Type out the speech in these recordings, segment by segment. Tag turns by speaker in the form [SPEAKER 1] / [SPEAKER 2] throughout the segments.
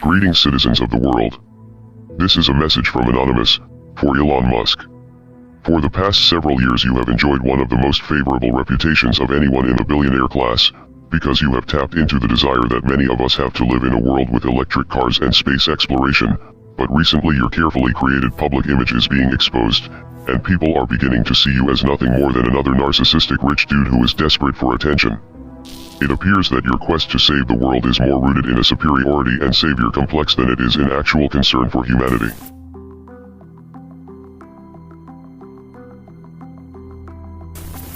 [SPEAKER 1] Greetings, citizens of the world. This is a message from Anonymous, for Elon Musk. For the past several years you have enjoyed one of the most favorable reputations of anyone in the billionaire class, because you have tapped into the desire that many of us have to live in a world with electric cars and space exploration, but recently your carefully created public image is being exposed, and people are beginning to see you as nothing more than another narcissistic rich dude who is desperate for attention. It appears that your quest to save the world is more rooted in a superiority and savior complex than it is in actual concern for humanity.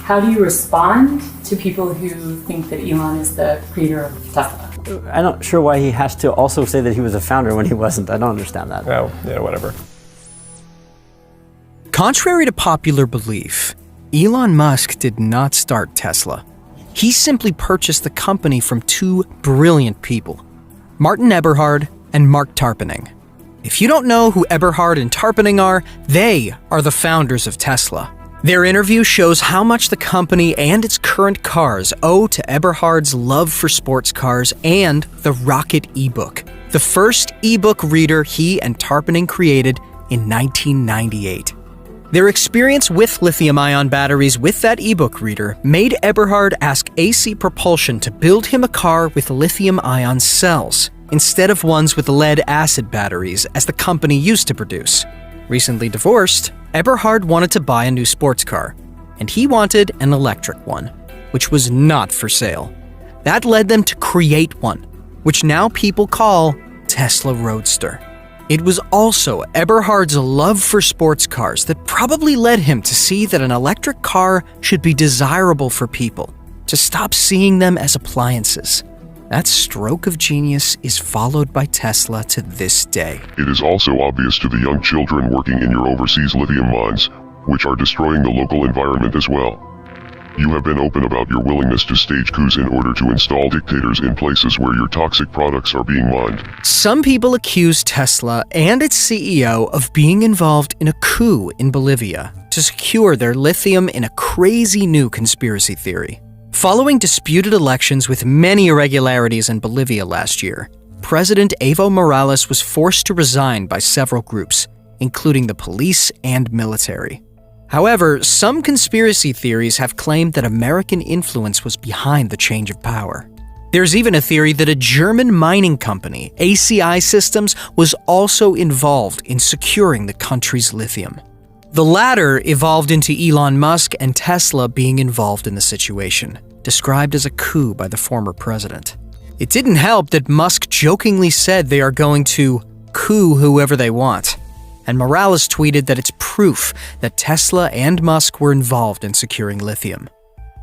[SPEAKER 2] How do you respond to people who think that Elon is the creator of Tesla?
[SPEAKER 3] I'm not sure why he has to also say that he was a founder when he wasn't. I don't understand that.
[SPEAKER 4] Oh, yeah, whatever.
[SPEAKER 5] Contrary to popular belief, Elon Musk did not start Tesla. He simply purchased the company from two brilliant people, Martin Eberhard and Mark Tarpenning. If you don't know who Eberhard and Tarpenning are, they are the founders of Tesla. Their interview shows how much the company and its current cars owe to Eberhard's love for sports cars and the Rocket ebook, the first ebook reader he and Tarpenning created in 1998. Their experience with lithium-ion batteries with that ebook reader made Eberhard ask AC Propulsion to build him a car with lithium-ion cells, instead of ones with lead-acid batteries as the company used to produce. Recently divorced, Eberhard wanted to buy a new sports car, and he wanted an electric one, which was not for sale. That led them to create one, which now people call Tesla Roadster. It was also Eberhard's love for sports cars that probably led him to see that an electric car should be desirable for people, to stop seeing them as appliances. That stroke of genius is followed by Tesla to this day.
[SPEAKER 1] It is also obvious to the young children working in your overseas lithium mines, which are destroying the local environment as well. You have been open about your willingness to stage coups in order to install dictators in places where your toxic products are being mined.
[SPEAKER 5] Some people accuse Tesla and its CEO of being involved in a coup in Bolivia to secure their lithium in a crazy new conspiracy theory. Following disputed elections with many irregularities in Bolivia last year, President Evo Morales was forced to resign by several groups, including the police and military. However, some conspiracy theories have claimed that American influence was behind the change of power. There's even a theory that a German mining company, ACI Systems, was also involved in securing the country's lithium. The latter evolved into Elon Musk and Tesla being involved in the situation, described as a coup by the former president. It didn't help that Musk jokingly said they are going to coup whoever they want. And Morales tweeted that it's proof that Tesla and Musk were involved in securing lithium.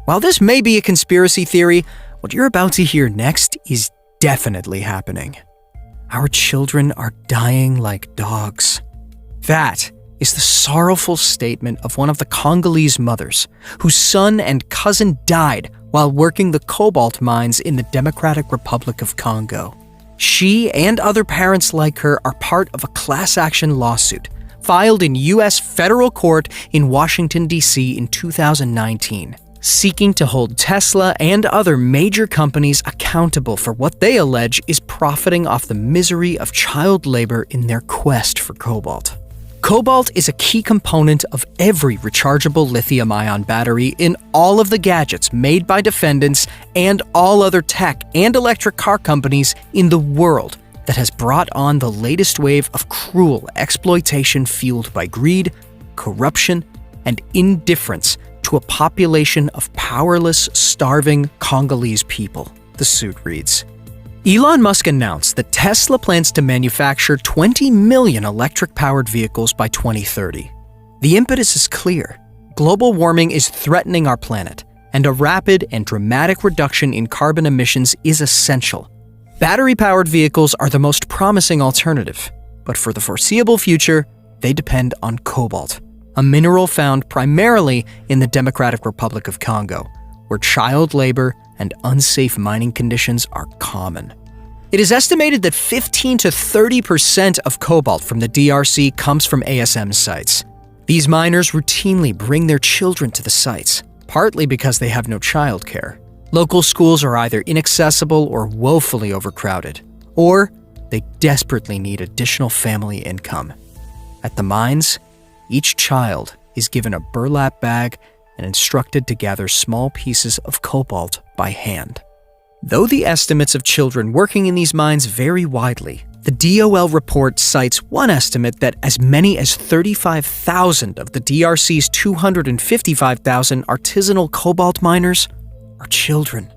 [SPEAKER 5] While this may be a conspiracy theory, what you're about to hear next is definitely happening. Our children are dying like dogs. That is the sorrowful statement of one of the Congolese mothers, whose son and cousin died while working the cobalt mines in the Democratic Republic of Congo. She and other parents like her are part of a class action lawsuit filed in U.S. federal court in Washington, D.C. in 2019, seeking to hold Tesla and other major companies accountable for what they allege is profiting off the misery of child labor in their quest for cobalt. Cobalt is a key component of every rechargeable lithium-ion battery in all of the gadgets made by defendants and all other tech and electric car companies in the world that has brought on the latest wave of cruel exploitation fueled by greed, corruption, and indifference to a population of powerless, starving Congolese people, the suit reads. Elon Musk announced that Tesla plans to manufacture 20 million electric-powered vehicles by 2030. The impetus is clear. Global warming is threatening our planet, and a rapid and dramatic reduction in carbon emissions is essential. Battery-powered vehicles are the most promising alternative, but for the foreseeable future, they depend on cobalt, a mineral found primarily in the Democratic Republic of Congo, where child labor and unsafe mining conditions are common. It is estimated that 15 to 30% of cobalt from the DRC comes from ASM sites. These miners routinely bring their children to the sites, partly because they have no childcare. Local schools are either inaccessible or woefully overcrowded, or they desperately need additional family income. At the mines, each child is given a burlap bag and instructed to gather small pieces of cobalt by hand. Though the estimates of children working in these mines vary widely, the DOL report cites one estimate that as many as 35,000 of the DRC's 255,000 artisanal cobalt miners are children.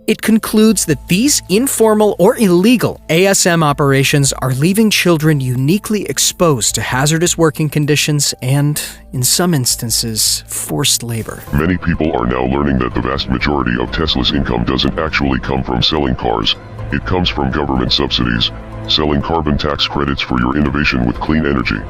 [SPEAKER 5] It concludes that these informal or illegal ASM operations are leaving children uniquely exposed to hazardous working conditions and, in some instances, forced labor.
[SPEAKER 1] Many people are now learning that the vast majority of Tesla's income doesn't actually come from selling cars. It comes from government subsidies, selling carbon tax credits for your innovation with clean energy.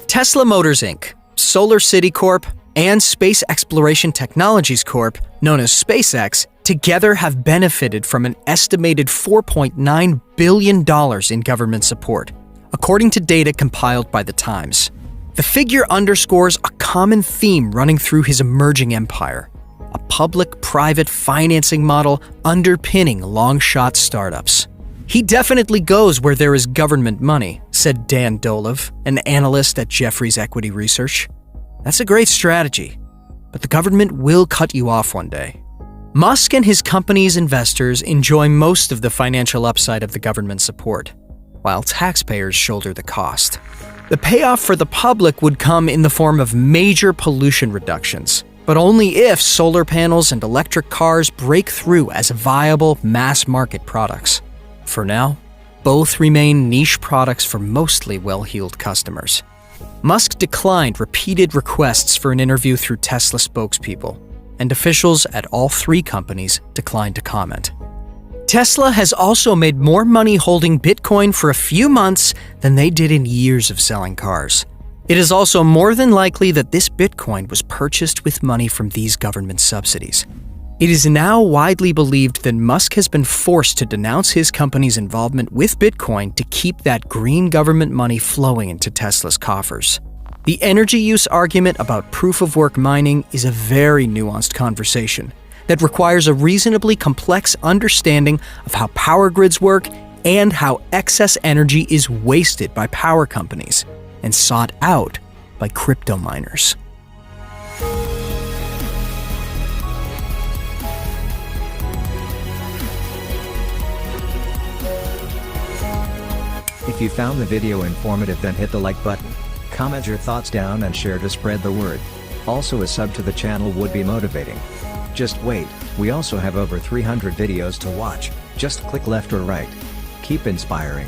[SPEAKER 5] Tesla Motors Inc., Solar City Corp., and Space Exploration Technologies Corp., known as SpaceX, together have benefited from an estimated $4.9 billion in government support, according to data compiled by The Times. The figure underscores a common theme running through his emerging empire: a public-private financing model underpinning long-shot startups. He definitely goes where there is government money, said Dan Dolev, an analyst at Jefferies Equity Research. That's a great strategy, but the government will cut you off one day. Musk and his company's investors enjoy most of the financial upside of the government support, while taxpayers shoulder the cost. The payoff for the public would come in the form of major pollution reductions, but only if solar panels and electric cars break through as viable mass-market products. For now, both remain niche products for mostly well-heeled customers. Musk declined repeated requests for an interview through Tesla spokespeople, and officials at all three companies declined to comment. Tesla has also made more money holding Bitcoin for a few months than they did in years of selling cars. It is also more than likely that this Bitcoin was purchased with money from these government subsidies. It is now widely believed that Musk has been forced to denounce his company's involvement with Bitcoin to keep that green government money flowing into Tesla's coffers. The energy use argument about proof-of-work mining is a very nuanced conversation that requires a reasonably complex understanding of how power grids work and how excess energy is wasted by power companies and sought out by crypto miners.
[SPEAKER 4] If you found the video informative, then hit the like button. Comment your thoughts down and share to spread the word. Also, a sub to the channel would be motivating. Just wait, we also have over 300 videos to watch. Just click left or right. Keep inspiring.